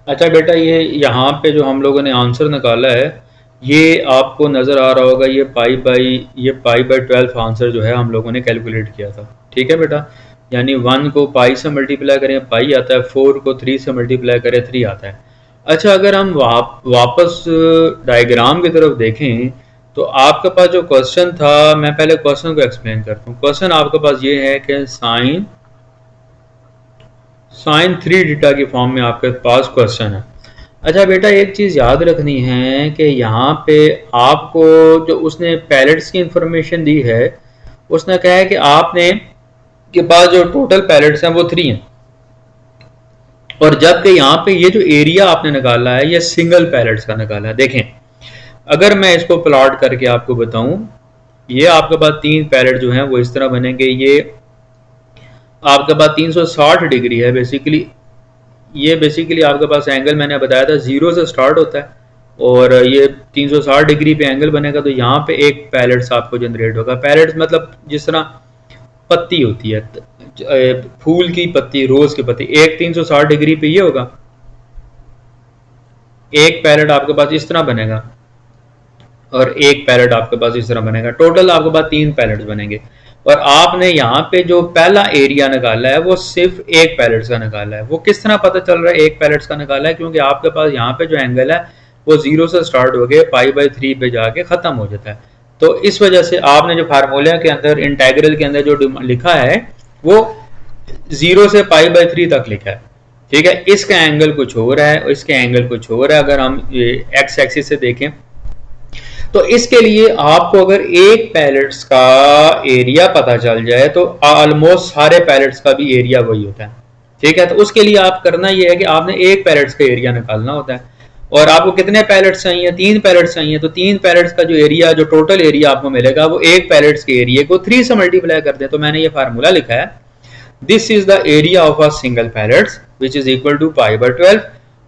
अच्छा बेटा, ये यहाँ पे जो हम लोगों ने आंसर निकाला है, ये आपको नज़र आ रहा होगा, ये पाई बाई 12 आंसर जो है हम लोगों ने कैलकुलेट किया था। ठीक है बेटा, यानी 1 को पाई से मल्टीप्लाई करें पाई आता है, 4 को 3 से मल्टीप्लाई करें 3 आता है। अच्छा, अगर हम वापस डायग्राम की तरफ देखें तो आपके पास जो क्वेश्चन था, मैं पहले क्वेश्चन को एक्सप्लेन करता हूँ। क्वेश्चन आपके पास ये है कि साइन 3 थीटा की फॉर्म में आपके पास क्वेश्चन है। अच्छा बेटा, एक चीज़ याद रखनी है कि यहाँ पे आपको जो उसने पैलेट्स की इंफॉर्मेशन दी है, उसने कहा है कि आपने के पास जो टोटल पैलेट्स हैं वो 3 हैं, और जबकि यहाँ पे ये जो एरिया आपने निकाला है ये सिंगल पैलेट्स का निकाला है। देखें, अगर मैं इसको प्लॉट करके आपको बताऊं, ये आपके पास 3 पैलेट जो हैं वो इस तरह बनेंगे। ये आपके पास 360 डिग्री है बेसिकली। ये बेसिकली आपके पास एंगल मैंने बताया था 0 से स्टार्ट होता है, और ये 360 डिग्री पे एंगल बनेगा। तो यहाँ पे एक पैलेट्स आपको जनरेट होगा। पैलेट्स मतलब जिस तरह पत्ती होती है, फूल की पत्ती, रोज की पत्ती, एक 360 डिग्री पे ये होगा, एक पैलेट आपके पास इस तरह बनेगा, और एक पैलेट आपके पास इस तरह बनेगा। टोटल आपके पास 3 पैलेट्स बनेंगे। और आपने यहाँ पे जो पहला एरिया निकाला है वो सिर्फ एक पैलेट्स का निकाला है। वो किस तरह पता चल रहा है एक पैलेट्स का निकाला है? क्योंकि आपके पास यहाँ पे जो एंगल है वो 0 से स्टार्ट हो गए पाई बाई 3 पे जाके खत्म हो जाता है। तो इस वजह से आपने जो फार्मूला के अंदर, इंटेग्रल के अंदर जो लिखा है वो 0 से पाई बाई 3 तक लिखा है। ठीक है, इसका एंगल कुछ हो रहा है और इसका एंगल कुछ हो रहा है। अगर हम एक्स एक्सिस से देखें तो इसके लिए आपको अगर एक पैलेट्स का एरिया पता चल जाए तो ऑलमोस्ट सारे पैलेट्स का भी एरिया वही होता है। ठीक है, तो उसके लिए आप करना ये है कि आपने एक पैलेट्स का एरिया निकालना होता है। और आपको कितने पैलेट्स चाहिए? 3 पैलेट्स चाहिए। तो 3 पैलेट्स का जो एरिया, जो टोटल एरिया आपको मिलेगा वो एक पैलेट्स के एरिया को 3 से मल्टीप्लाई कर दें। तो मैंने ये फार्मूला लिखा है, this is the area of a single pallets which is equal to pi by 12,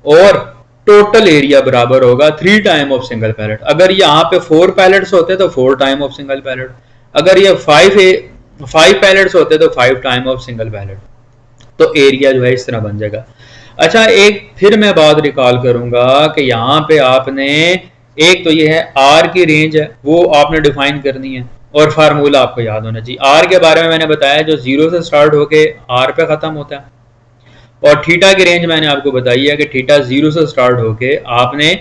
और टोटल एरिया बराबर होगा 3 टाइम ऑफ सिंगल पैलेट। अगर यहाँ पे 4 पैलेट्स होते तो 4 टाइम ऑफ सिंगल पैलेट, अगर ये 5 पैलेट्स होते तो 5 टाइम ऑफ सिंगल पैलेट। तो एरिया जो है इस तरह बन जाएगा। अच्छा, एक फिर मैं बात रिकॉल करूंगा कि यहाँ पे आपने, एक तो ये है आर की रेंज है वो आपने डिफाइन करनी है, और फार्मूला आपको याद होना चाहिए। आर के बारे में मैंने बताया जो 0 से स्टार्ट होके आर पे खत्म होता है, और थीटा की रेंज मैंने आपको बताई है कि थीटा 0 से स्टार्ट होके आपने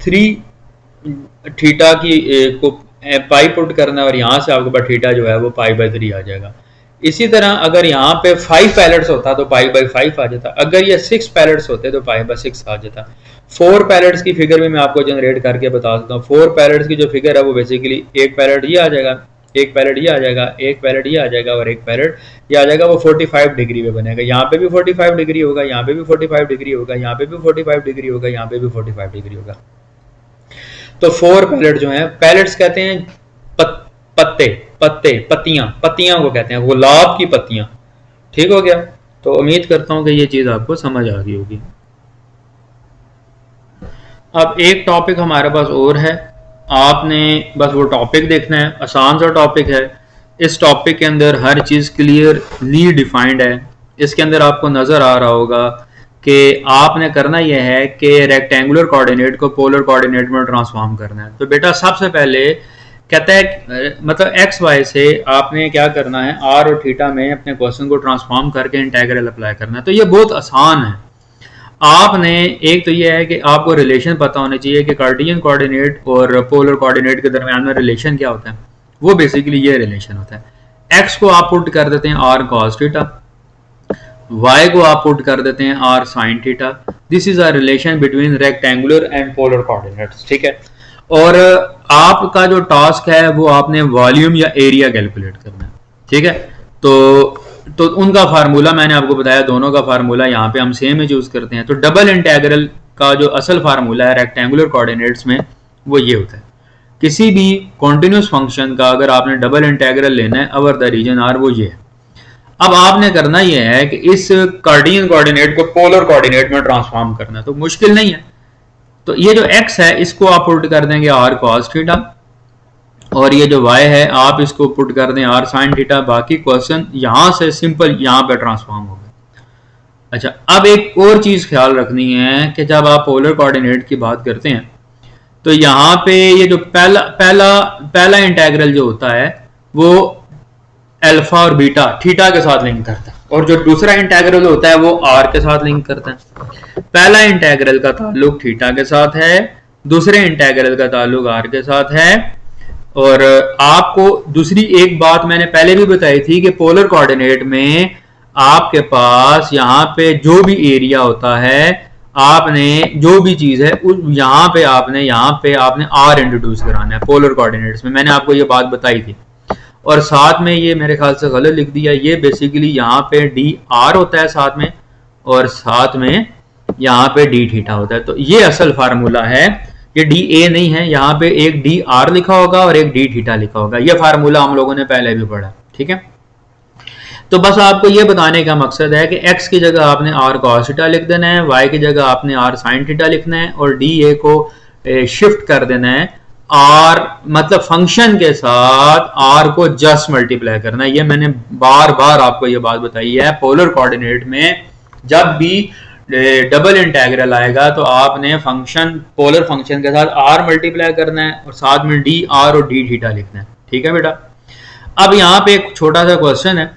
3 थीटा की को पाई पुट करना है, और यहाँ से आपके पास थीटा जो है वो पाई बाई 3 आ जाएगा। इसी तरह अगर यहाँ पे 5 पैलेट्स होता तो पाई बाई 5 आ जाता, अगर ये 6 पैलेट्स होते तो पाई बाई 6 आ जाता। 4 पैलेट्स की फिगर भी मैं आपको जनरेट करके बता देता हूँ। 4 पैलेट्स की जो फिगर है वो बेसिकली एक पैलेट ये आ जाएगा, एक पैलेट ये आ जाएगा, एक पैलेट ये आ जाएगा, और एक पैलेट ये आ जाएगा। वो 45 डिग्री में बनेगा। यहाँ पे भी 45 डिग्री होगा, यहाँ पे भी 45 डिग्री होगा, यहाँ पे भी 45 डिग्री होगा, यहाँ पे भी 45 डिग्री होगा। तो 4 पैलेट जो है, पैलेट्स कहते हैं पत्तियां को कहते हैं, गुलाब की पत्तियां। ठीक हो गया? तो उम्मीद करता हूं कि ये चीज आपको समझ आ गई होगी। अब एक टॉपिक हमारे पास और है, आपने बस वो टॉपिक देखना है। आसान सा टॉपिक है। इस टॉपिक के अंदर हर चीज क्लियरली डिफाइंड है। इसके अंदर आपको नजर आ रहा होगा कि आपने करना यह है कि रेक्टेंगुलर कोऑर्डिनेट को पोलर कोऑर्डिनेट में ट्रांसफॉर्म करना है। तो बेटा सबसे पहले कहता है, मतलब एक्स वाई से आपने क्या करना है, आर और थीटा में अपने क्वेश्चन को ट्रांसफॉर्म करके इंटीग्रल अप्लाई करना है। तो ये बहुत आसान है। आपने, एक तो ये है कि आपको रिलेशन पता होना चाहिए कि कार्टेशियन कोऑर्डिनेट और पोलर कोऑर्डिनेट के दरमियान में रिलेशन क्या होता है। वो बेसिकली ये रिलेशन होता है। एक्स को आप पुट कर देते हैं आर कॉस थीटा, y को आप पुट कर देते हैं R sine theta. This is a relation between rectangular and polar coordinates. ठीक है, और आपका जो टास्क है वो आपने वॉल्यूम या एरिया कैलकुलेट करना है। ठीक है, तो उनका फार्मूला मैंने आपको बताया, दोनों का फार्मूला यहाँ पे हम सेम ही यूज करते हैं। तो डबल इंटीग्रल का जो असल फार्मूला है रेक्टेंगुलर कोऑर्डिनेट्स में वो ये होता है, किसी भी कॉन्टिन्यूस फंक्शन का अगर आपने डबल इंटीग्रल लेना है ओवर द रीजन आर, वो ये है। अब आपने करना यह है कि इस कार्टेशियन कोऑर्डिनेट को पोलर कोऑर्डिनेट में ट्रांसफॉर्म करना है। तो मुश्किल नहीं है। तो ये जो x है इसको आप पुट कर देंगे r cos थीटा, और ये जो y है आप इसको पुट कर दें r sin थीटा। बाकी क्वेश्चन यहां से सिंपल यहां पे ट्रांसफॉर्म हो गए। अच्छा, अब एक और चीज़ ख्याल रखनी है कि जब आप पोलर कोऑर्डिनेट की बात करते हैं तो यहाँ पे ये जो पहला पहला पहला इंटेग्रल जो होता है वो अल्फा और बीटा थीटा के साथ लिंक करता है, और जो दूसरा इंटेग्रल होता है वो आर के साथ लिंक करता है। पहला इंटेग्रल का ताल्लुक थीटा के साथ है, दूसरे इंटेग्रल का ताल्लुक आर के साथ है। और आपको दूसरी एक बात मैंने पहले भी बताई थी कि पोलर कोऑर्डिनेट में आपके पास यहाँ पे जो भी एरिया होता है, आपने जो भी चीज है यहाँ पे आपने आर इंट्रोड्यूस कराना है पोलर कोऑर्डिनेट्स में। मैंने आपको ये बात बताई थी। और साथ में ये मेरे ख्याल से गलत लिख दिया, ये बेसिकली यहाँ पे डी आर होता है साथ में, और साथ में यहाँ पे डी थीटा होता है। तो ये असल फार्मूला है, ये डी ए नहीं है, यहाँ पे एक डी आर लिखा होगा और एक डी थीटा लिखा होगा। ये फार्मूला हम लोगों ने पहले भी पढ़ा, ठीक है। तो बस आपको ये बताने का मकसद है कि x की जगह आपने r cos थीटा लिख देना है, y की जगह आपने r sin थीटा लिखना है, और dA को शिफ्ट कर देना है r मतलब फंक्शन के साथ r को जस्ट मल्टीप्लाई करना है। ये मैंने बार बार आपको ये बात बताई है। पोलर कोऑर्डिनेट में जब भी डबल इंटेग्रल आएगा तो आपने फंक्शन पोलर फंक्शन के साथ r मल्टीप्लाई करना है और साथ में डी आर और डी थीटा लिखना है, ठीक है बेटा। अब यहाँ पे एक छोटा सा क्वेश्चन है,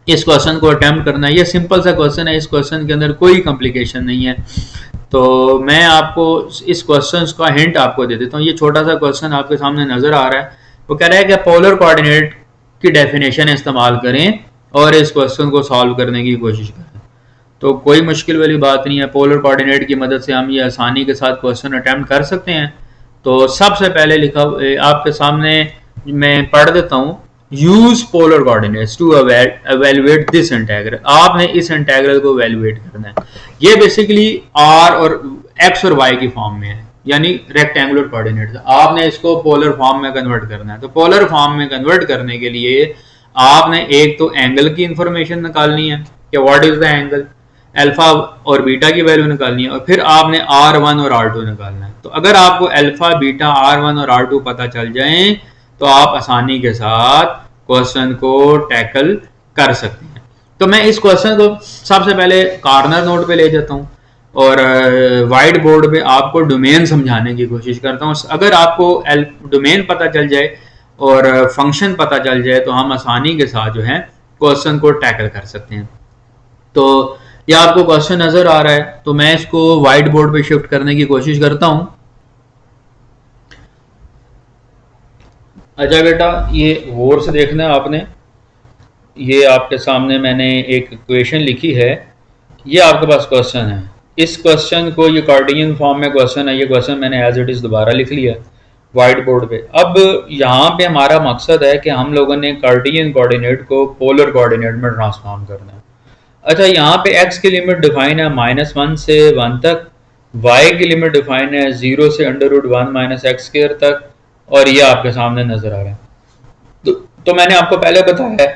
इस क्वेश्चन को अटेम्प्ट करना है। ये सिंपल सा क्वेश्चन है, इस क्वेश्चन के अंदर कोई कॉम्प्लिकेशन नहीं है। तो मैं आपको इस क्वेश्चन का हिंट आपको दे देता हूँ। ये छोटा सा क्वेश्चन आपके सामने नजर आ रहा है, वो कह रहा है कि पोलर कोऑर्डिनेट की डेफिनेशन इस्तेमाल करें और इस क्वेश्चन को सॉल्व करने की कोशिश करें। तो कोई मुश्किल वाली बात नहीं है, पोलर कोऑर्डिनेट की मदद से हम ये आसानी के साथ क्वेश्चन अटेम्प्ट कर सकते हैं। तो सबसे पहले लिखा आपके सामने मैं पढ़ देता हूँ, use polar coordinates to evaluate this integral. आपने इस इंटेग्रल को एवेल्युएट करना है। ये बेसिकली आर और एक्स और वाई की फॉर्म में है, यानी रेक्टेंगुलर कोऑर्डिनेट्स। आपने इसको पोलर फॉर्म में कन्वर्ट करना है। तो पोलर फॉर्म में कन्वर्ट करने के लिए आपने एक तो एंगल की इंफॉर्मेशन निकालनी है कि what is the angle, alpha और बीटा की वैल्यू निकालनी है, और फिर आपने R1 और R2 निकालना है। तो अगर आपको अल्फा बीटा R1 और R2 पता चल जाए तो आप आसानी के साथ क्वेश्चन को टैकल कर सकते हैं। तो मैं इस क्वेश्चन को सबसे पहले कॉर्नर नोट पे ले जाता हूँ और वाइट बोर्ड पे आपको डोमेन समझाने की कोशिश करता हूँ। अगर आपको डोमेन पता चल जाए और फंक्शन पता चल जाए तो हम आसानी के साथ जो है क्वेश्चन को टैकल कर सकते हैं। तो ये आपको क्वेश्चन नजर आ रहा है, तो मैं इसको व्हाइट बोर्ड पे शिफ्ट करने की कोशिश करता हूं। अच्छा बेटा, ये गौर से देखना है आपने, ये आपके सामने मैंने एक इक्वेशन लिखी है, ये आपके पास क्वेश्चन है। इस क्वेश्चन को, ये कार्टेशियन फॉर्म में क्वेश्चन है, ये क्वेश्चन मैंने एज इट इज दोबारा लिख लिया व्हाइट बोर्ड पे। अब यहाँ पे हमारा मकसद है कि हम लोगों ने कार्टेशियन कोऑर्डिनेट को पोलर कोऑर्डिनेट में ट्रांसफॉर्म करना है। अच्छा, यहाँ पे x की लिमिट डिफाइन है -1 से 1 तक, y की लिमिट डिफाइन है 0 से √1 - x² तक, और ये आपके सामने नजर आ रहा है। तो मैंने आपको पहले बताया है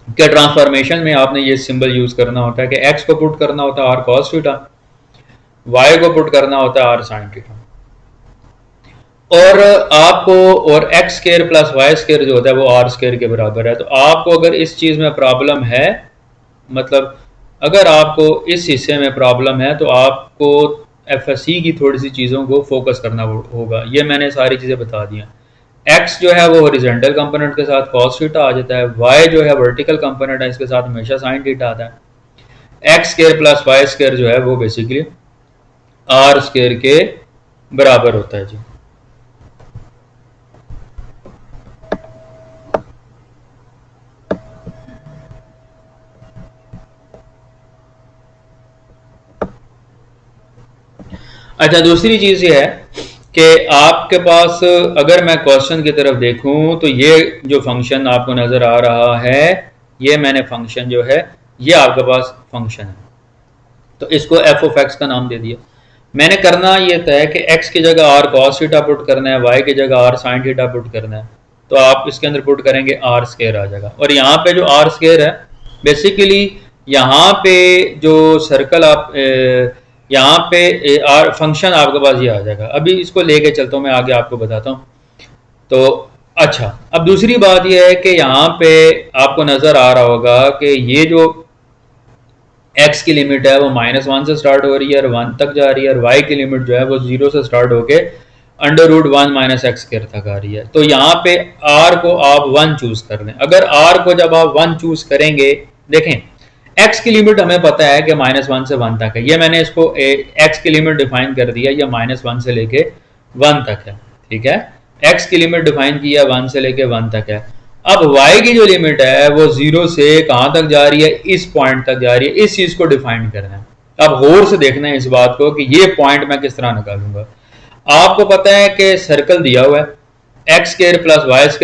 कि ट्रांसफॉर्मेशन में आपने ये सिंबल यूज करना होता है कि x को पुट करना होता है r cos थीटा, y को पुट करना होता है r sin थीटा, और आपको और x² + y² जो होता है वो r² के बराबर है। तो आपको अगर इस चीज में प्रॉब्लम है, मतलब अगर आपको इस हिस्से में प्रॉब्लम है, तो आपको एफएससी की थोड़ी सी चीज़ों को फोकस करना होगा। ये मैंने सारी चीज़ें बता दी हैं। एक्स जो है वो हॉरिजॉन्टल कंपोनेंट के साथ cos थीटा आ जाता है, वाई जो है वर्टिकल कंपोनेंट है, इसके साथ हमेशा sin थीटा आता है। x² + y² जो है वो बेसिकली r² के बराबर होता है जी। अच्छा, दूसरी चीज ये है कि आपके पास अगर मैं क्वेश्चन की तरफ देखूं तो ये जो फंक्शन आपको नजर आ रहा है, ये मैंने फंक्शन जो है ये आपके पास फंक्शन है, तो इसको f(x) का नाम दे दिया। मैंने करना ये था कि x की जगह r cos थीटा पुट करना है, y की जगह r sin थीटा पुट करना है, तो आप इसके अंदर पुट करेंगे r² आ जाएगा। और यहाँ पे जो r² है, बेसिकली यहाँ पे जो सर्कल आप यहाँ पे फंक्शन आपके पास ये आ जाएगा। अभी इसको लेके चलता हूँ, मैं आगे आपको बताता हूँ। तो अच्छा, अब दूसरी बात ये है कि यहाँ पे आपको नजर आ रहा होगा कि ये जो x की लिमिट है वो -1 से स्टार्ट हो रही है और 1 तक जा रही है, और y की लिमिट जो है वो 0 से स्टार्ट होके √1 - x² तक आ रही है। तो यहाँ पे r को आप 1 चूज कर लें। अगर r को जब आप 1 चूज करेंगे, देखें x की लिमिट हमें पता है कि -1 से 1 तक है, ये मैंने इसको x की लिमिट डिफाइन कर दिया, ये -1 से लेके 1 तक है, ठीक है। x की लिमिट डिफाइन की है 1 से लेके 1 तक है। अब y की जो लिमिट है वो 0 से कहां तक जा रही है, इस पॉइंट तक जा रही है, इस चीज को डिफाइन करना है। अब गौर से देखना है इस बात को कि ये पॉइंट मैं किस तरह निकालूंगा। आपको पता है कि सर्कल दिया हुआ है x² + y² =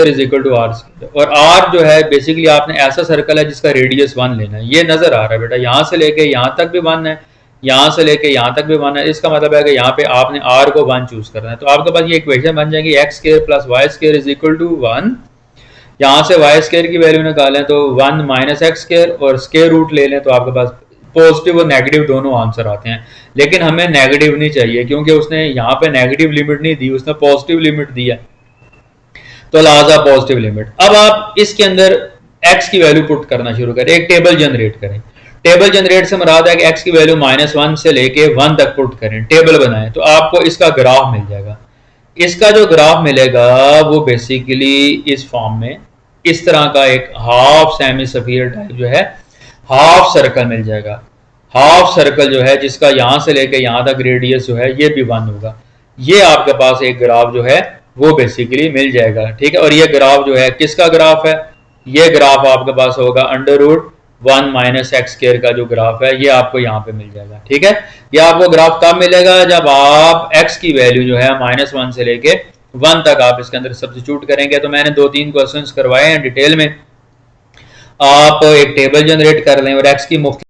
r², और r जो है बेसिकली आपने ऐसा सर्कल है जिसका रेडियस 1 लेना है। ये नजर आ रहा है बेटा, यहां से लेके यहां तक भी 1 है, यहां से लेके यहां तक भी 1 है। इसका मतलब है कि यहाँ पे आपने r को 1 चूज करना है। तो आपके पास ये इक्वेशन बन जाएगी x² + y² = 1। यहाँ से y² की वैल्यू निकालें तो 1 - x² और स्क्वायर रूट ले लें तो आपके पास पॉजिटिव और नेगेटिव दोनों आंसर आते हैं। लेकिन हमें नेगेटिव नहीं चाहिए क्योंकि उसने यहाँ पे नेगेटिव लिमिट नहीं दी, उसने पॉजिटिव लिमिट दी है, तो लिहाजा पॉजिटिव लिमिट। अब आप इसके अंदर x की वैल्यू पुट करना शुरू करें, एक टेबल जनरेट करें। टेबल जनरेट से मुराद है कि x की वैल्यू -1 से लेके 1 तक पुट करें, टेबल बनाएं, तो आपको इसका ग्राफ मिल जाएगा। इसका जो ग्राफ मिलेगा वो बेसिकली इस फॉर्म में इस तरह का एक हाफ सेमी स्फीयर टाइप जो है हाफ सर्कल मिल जाएगा। हाफ सर्कल जो है जिसका यहां से लेके यहां तक रेडियस जो है ये भी 1 होगा। ये आपके पास एक ग्राफ जो है वो बेसिकली मिल जाएगा, ठीक है। और ये ग्राफ जो है किसका ग्राफ है, ये ग्राफ आपके पास होगा √1 - x² का जो ग्राफ है ये आपको यहाँ पे मिल जाएगा, ठीक है। ये आपको ग्राफ कब मिलेगा, जब आप x की वैल्यू जो है -1 से लेके 1 तक आप इसके अंदर सब्स्टिट्यूट करेंगे। तो मैंने 2-3 क्वेश्चंस करवाए हैं डिटेल में, आप एक टेबल जनरेट कर लें और x की मुख्तलिफ